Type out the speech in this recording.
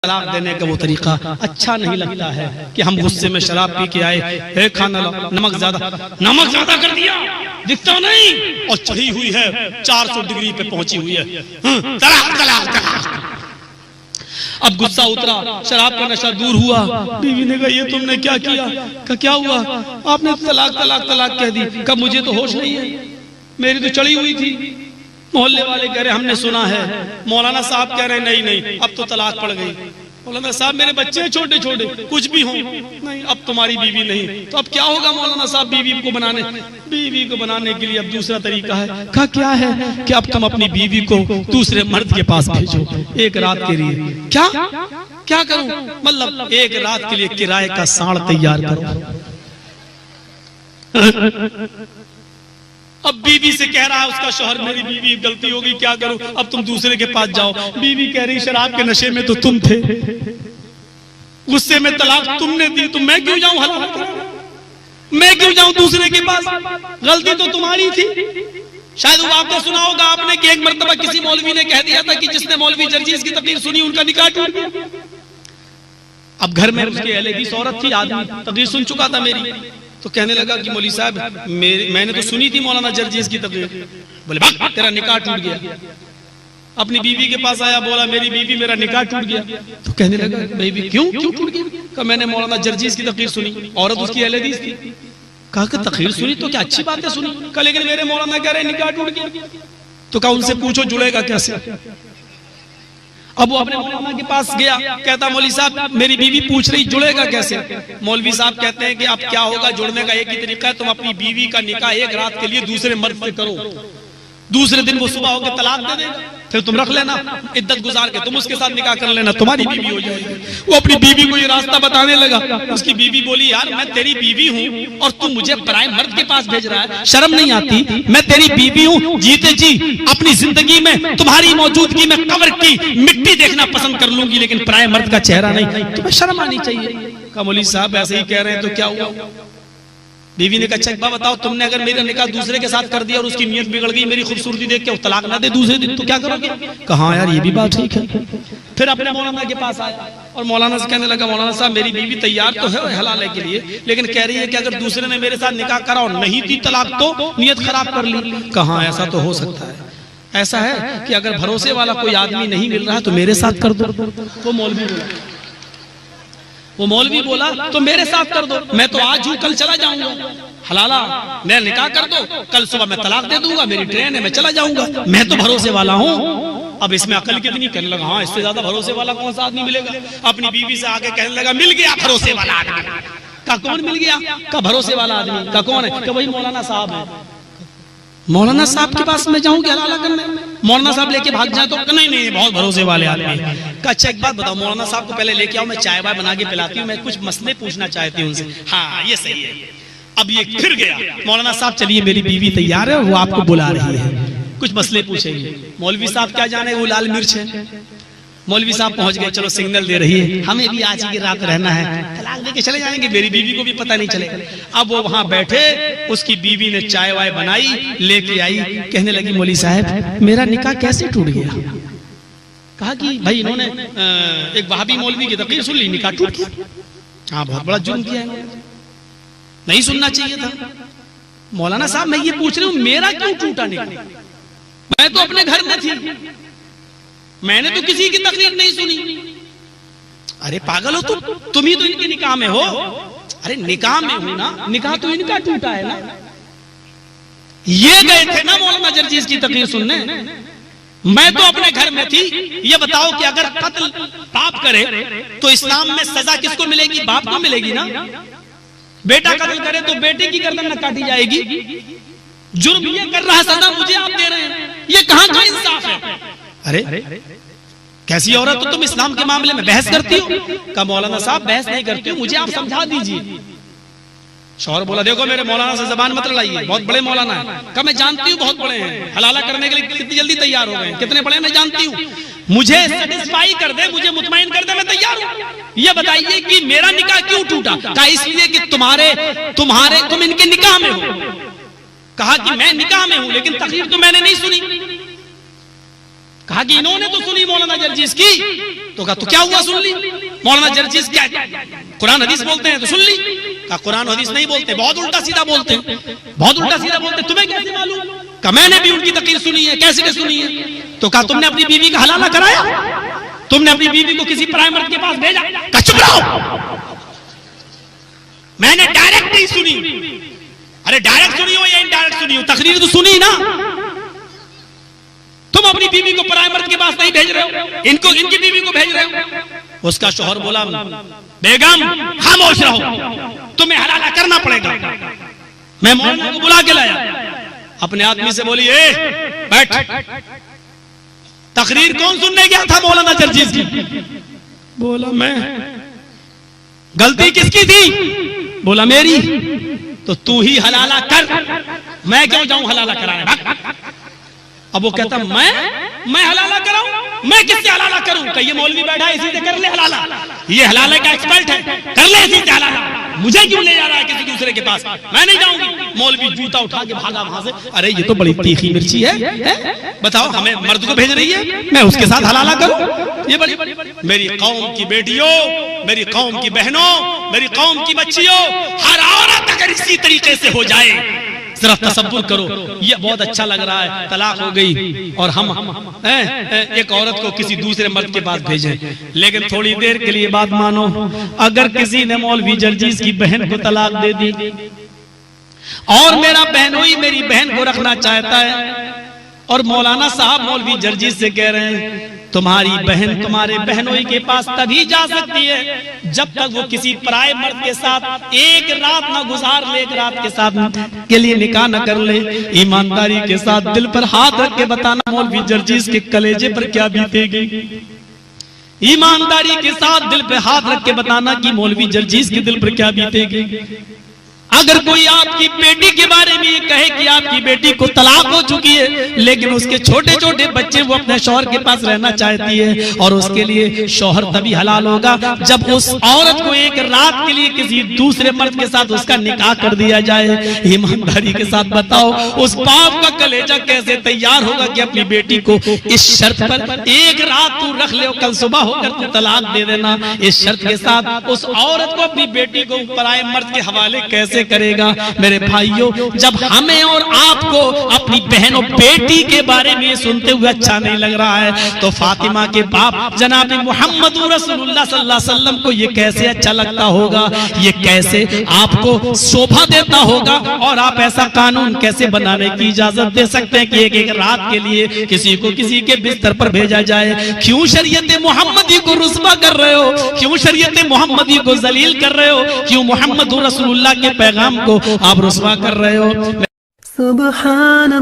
तलाक देने का वो तरीका अच्छा नहीं लगता है कि हम गुस्से में शराब पी के आए, हे खाना लो, नमक ज्यादा कर दिया, दिखता नहीं, और चढ़ी हुई है 400 डिग्री पे पहुंची हुई है, तलाक तलाक तलाक। अब गुस्सा उतरा, शराब का नशा दूर हुआ, बीवी ने कहा ये तुमने क्या किया? कहा क्या हुआ? आपने तलाक तलाक तलाक कह दी। कहा मुझे तो होश नहीं है, मेरी तो चढ़ी हुई थी। मोहल्ले वाले कह रहे हमने सुना है, मौलाना साहब कह रहे नहीं नहीं अब तो तलाक पड़ गई। मौलाना साहब मेरे बच्चे छोटे छोटे, कुछ भी हो, नहीं अब तुम्हारी बीवी नहीं। तो अब क्या होगा मौलाना साहब? बीवी को बनाने के लिए अब दूसरा तरीका है। कहा क्या है? कि अब तुम अपनी बीवी को दूसरे मर्द के पास भेजो एक रात के लिए। क्या करूं? मतलब एक रात के लिए किराए का साड़ तैयार करो। अब बीवी से कह रहा है उसका शौहर, मेरी बीवी गलती होगी, क्या करूं? अब तुम दूसरे के पास जाओ। बीवी कह रही शराब के नशे में तो तुम थे, गुस्से में तलाक तुमने दी, तो मैं क्यों जाऊं मैं क्यों जाऊं दूसरे के पास? गलती तो तुम्हारी थी। शायद वो आपने सुना होगा आपने कि एक मर्तबा किसी मौलवी ने कह दिया था कि जिसने मौलवी जर्जीस की तकरीर सुनी उनका निकाह टूट गया। अब घर में उसकी अहले औरत थी, आदमी तकरीर सुन चुका था मेरी, तो कहने लगा कि मौलवी साहब मैंने तो सुनी थी मौलाना जर्जीस की तकरीर। बोले भाग, तेरा निकाह टूट गया। अपनी बीवी के पास आया, बोला मेरी बीवी मेरा निकाह टूट गया। तो कहने लगा बीवी क्यों टूट गया? कहा मैंने मौलाना जर्जीस की तकरीर सुनी, औरत उसकी अहले हदीस थी। कहा कि तकरीर सुनी तो क्या अच्छी बात है सुनी। कहा लेकिन मेरे मौलाना कह रहे निकाह टूट गया। तो कहा उनसे पूछो जुड़ेगा कैसे। अब वो अपने मौलाना के पास गया, कहता मौलवी साहब मेरी बीवी पूछ रही जुड़ेगा कैसे। मौलवी साहब कहते हैं कि अब क्या होगा, जुड़ने का एक ही तरीका है, तुम अपनी बीवी का निकाह एक रात के लिए दूसरे मर्द से करो, दूसरे दिन वो सुबह होकर तलाक दे देगा, फिर तुम रख लेना, इद्दत गुजार के तुम उसके साथ निकाह कर लेना, तुम्हारी बीवी हो जाएगी। वो अपनी बीवी को ये रास्ता बताने लगा। उसकी बीवी बोली यार मैं तेरी बीवी हूँ और तू मुझे पराए मर्द के पास भेज रहा है, शर्म नहीं आती? मैं तेरी बीवी हूँ, जीते जी अपनी जिंदगी में तुम्हारी मौजूदगी में कब्र की मिट्टी देखना पसंद कर लूंगी, लेकिन पराए मर्द का चेहरा नहीं। तुम्हें शर्म आनी चाहिए। कहा मौलवी साहब ऐसे ही कह रहे हैं तो क्या हुआ? बीवी ने कहा अच्छा एक बात बताओ, तुमने अगर मेरा निकाह दूसरे के साथ कर दिया और उसकी नियत बिगड़ गई, मेरी खूबसूरती देख के वो तलाक ना दे दूसरे दिन, तो क्या करोगे? कहा यार ये भी बात ठीक है। फिर अपने मौलाना के पास आया और मौलाना से कहने लगा मौलाना साहब मेरी बीवी तैयार तो है हलाले के लिए, लेकिन कह रही है कि अगर दूसरे ने मेरे साथ निकाह करा और नहीं दी तलाक तो नियत खराब कर ली। कहा ऐसा तो हो सकता है, ऐसा है कि अगर भरोसे वाला कोई आदमी नहीं मिल रहा है तो मेरे साथ कर दो। वो मौलवी बोला तो मेरे साथ कर दो, मैं तो आज हूँ कल चला जाऊंगा, हलाला मैं निकाह कर दो, कल सुबह मैं तलाक दे दूंगा, मेरी ट्रेन है मैं चला जाऊंगा, मैं तो भरोसे वाला हूँ। अब इसमें अकल कितनी? कहने लगा हाँ इससे ज्यादा भरोसे वाला कौन सा आदमी मिलेगा? अपनी बीवी से आके कहने लगा मिल गया भरोसे वाला आदमी। का कौन मिल गया? का भरोसे वाला आदमी। का कौन है? का वही मौलाना साहब है। मौलाना साहब के पास मैं जाऊंगी हलाला करने, मौलाना साहब लेके भाग जाए तो नहीं बहुत भरोसे वाले आदमी। का अच्छा एक बात बताओ, मौलाना साहब को पहले लेके आओ, मैं चाय वाय बना के पिलाती हूँ, मैं कुछ मसले पूछना चाहती हूँ उनसे। हाँ ये सही है। अब ये फिर गया, मौलाना साहब चलिए मेरी बीवी तैयार है, वो आपको बुला रही है, कुछ मसले पूछेंगे। मौलवी साहब क्या जाने वो लाल मिर्च है। मौलवी साहब पहुंच गए, चलो सिग्नल दे रही है, हमें भी आज की रात रहना है, तलाक देके चले जाएंगे, मेरी बीवी को भी पता नहीं चलेगा। अब वो वहां बैठे, उसकी बीवी ने चाय वाय बनाई लेके आई, कहने लगी मौलवी साहब मेरा निकाह कैसे टूट गया? कहा कि भाई इन्होंने एक वहाबी मौलवी की तकरीर सुन ली, निकाह टूट गया। हाँ बहुत बड़ा जुर्म किया है, नहीं सुनना चाहिए था। मौलाना साहब मैं ये पूछ रही हूँ मेरा क्यों टूटा निकाह? मैं तो अपने घर में थी, मैंने तो किसी की तकरीर नहीं सुनी। अरे पागल हो तुम ही तो इनके निकाह में हो। अरे निकाह में हो ना, निकाह तो इनका टूटा है ना। ये गए थे ना मौलाना जर्जीस की तकरीर सुनने, मैं तो अपने घर में थी। ये बताओ कि अगर कत्ल बाप करे तो इस्लाम में सजा किसको मिलेगी? बाप को मिलेगी ना। बेटा कत्ल करे तो बेटे की गर्दन न काटी जाएगी। जुर्म ये कर रहा, सजा मुझे आप दे रहे हैं, ये कहां का इंसाफ है? अरे कैसी औरत हो तुम, इस्लाम के मामले में बहस करती हो? का मौलाना साहब बहस नहीं करती हो, मुझे आप समझा दीजिए। शौहर बोला देखो मेरे मौलाना से जबान मत लड़ाइए, बहुत बड़े मौलाना है। का मैं जानती हूँ बहुत बड़े हैं, हलाला करने के लिए कितनी जल्दी तैयार हो गए, कितने बड़े मैं जानती हूँ, मुझे सेटिस्फाई कर दे, मुझे मुतमईन कर दे, मैं तैयार हूँ। ये बताइए कि मेरा निकाह क्यों टूटा? का इसलिए कि तुम इनके निकाह में हो। कहा कि मैं निकाह में हूं लेकिन तकरीर तो मैंने नहीं सुनी। कहा कि इन्होंने तो सुनी मौलाना जर्जीस की, तो कहा तो क्या हुआ, सुन ली। मौलाना जर्जिस क्या कुरान हदीस बोलते हैं तो सुन ली। कहा कुरान हदीस नहीं बोलते, बहुत उल्टा सीधा बोलते हैं, बहुत उल्टा सीधा बोलते हैं, तुम्हें कैसे मालूम? कहा मैंने भी उनकी तकरीर सुनी है। कैसे सुनी है? तो कहा तुमने अपनी बीवी का हलाला कराया, तुमने अपनी बीवी को किसी पराये मर्द के पास भेजा? कहा चुप रहो, मैंने डायरेक्ट नहीं सुनी। अरे डायरेक्ट सुनी हो या इनडायरेक्ट सुनी हो, तकरीर तो सुनी ना। तुम अपनी बीवी को पराये मर्द के पास नहीं भेज रहे हो, इनको इनकी बीवी को भेज रहे हो। उसका शौहर बोला बेगम खामोश रहो, तुम्हें हलाला करना पड़ेगा। मैं मौलाना को बुला के लाया, अपने आदमी से बोली ए बैठ, तकरीर कौन सुनने गया था मौलाना जर्जिस की? बोला मैं। गलती किसकी थी? बोला मेरी। तो तू ही हलाला कर, मैं क्यों जाऊं हलाला कराने? अब वो कहता मैं हलाला कराऊं? मैं किससे हलाला करूं? तो ये मौलवी बैठा है, इसी से कर ले हलाला, ये हलाले का एक्सपर्ट है, कर ले इसी से हलाला। मुझे क्यों ले जा रहा है किसी दूसरे के पास? मैं नहीं जाऊंगी। मौलवी जूता उठा के भागा वहां से। अरे ये तो बड़ी तीखी मिर्ची है? बताओ हमें मर्द को भेज रही है, मैं उसके साथ हलाला करूं? ये बड़ी मेरी कौम की बेटियों, मेरी कौम की बहनों, मेरी कौम की बच्चियों, हर औरत अगर इसी तरीके से हो जाए, जरा तसव्वुर करो। ये बहुत अच्छा लग रहा है, तलाक हो गई और हम एक औरत को किसी दूसरे मर्द के पास भेजें। लेकिन थोड़ी देर के लिए बात मानो, अगर किसी ने मौलवी जर्जिस की बहन को तलाक दे दी और मेरा बहनोई मेरी बहन को रखना चाहता है, और मौलाना साहब मौलवी जर्जिस से कह रहे हैं तुम्हारी बहन तुम्हारे बहनोई के पास तभी जा सकती है जब तक वो किसी पराये मर्द के साथ एक रात ना गुजार ले, एक रात के साथ के लिए निकाह न कर ले। ईमानदारी के साथ दिल पर हाथ रख के बताना मौलवी जर्जिस के कलेजे पर क्या बीतेगी। ईमानदारी के साथ दिल पे हाथ रख के बताना कि मौलवी जर्जिस के दिल पर क्या बीतेगी। अगर कोई आपकी बेटी के बारे में ये कहे कि आपकी बेटी को तलाक हो चुकी है, लेकिन उसके छोटे छोटे बच्चे वो अपने शौहर के पास रहना चाहती है, और उसके लिए शौहर तभी हलाल होगा जब उस औरत को एक रात के लिए किसी दूसरे मर्द के साथ उसका निकाह कर दिया जाए। ईमानदारी के साथ बताओ उस बाप का कलेजा कैसे तैयार होगा कि अपनी बेटी को इस शर्त पर एक रात तू रख ले, कल सुबह होकर तू तलाक दे देना। इस शर्त के साथ उस औरत को अपनी बेटी को पराये मर्द के हवाले कैसे करेगा? मेरे भाइयों, जब हमें और आपको अपनी बहनों बेटी के बारे में सुनते हुए अच्छा नहीं लग रहा है, तो फातिमा के बाप जनाब मोहम्मद रसूलुल्लाह सल्लल्लाहु अलैहि वसल्लम को ये कैसे अच्छा लगता होगा, ये कैसे आपको शोभा देता होगा, और आप ऐसा कानून कैसे बनाने की इजाजत दे सकते हैं कि एक एक रात के लिए किसी को किसी के बिस्तर पर भेजा जाए? क्यों शरीयत मोहम्मदी को रुस्वा कर रहे हो? क्यों शरीयत मोहम्मदी को जलील कर रहे हो? क्यों मोहम्मद रसूलुल्लाह के पैगाम को आप रुस्वा कर रहे हो? सुभान अल्लाह।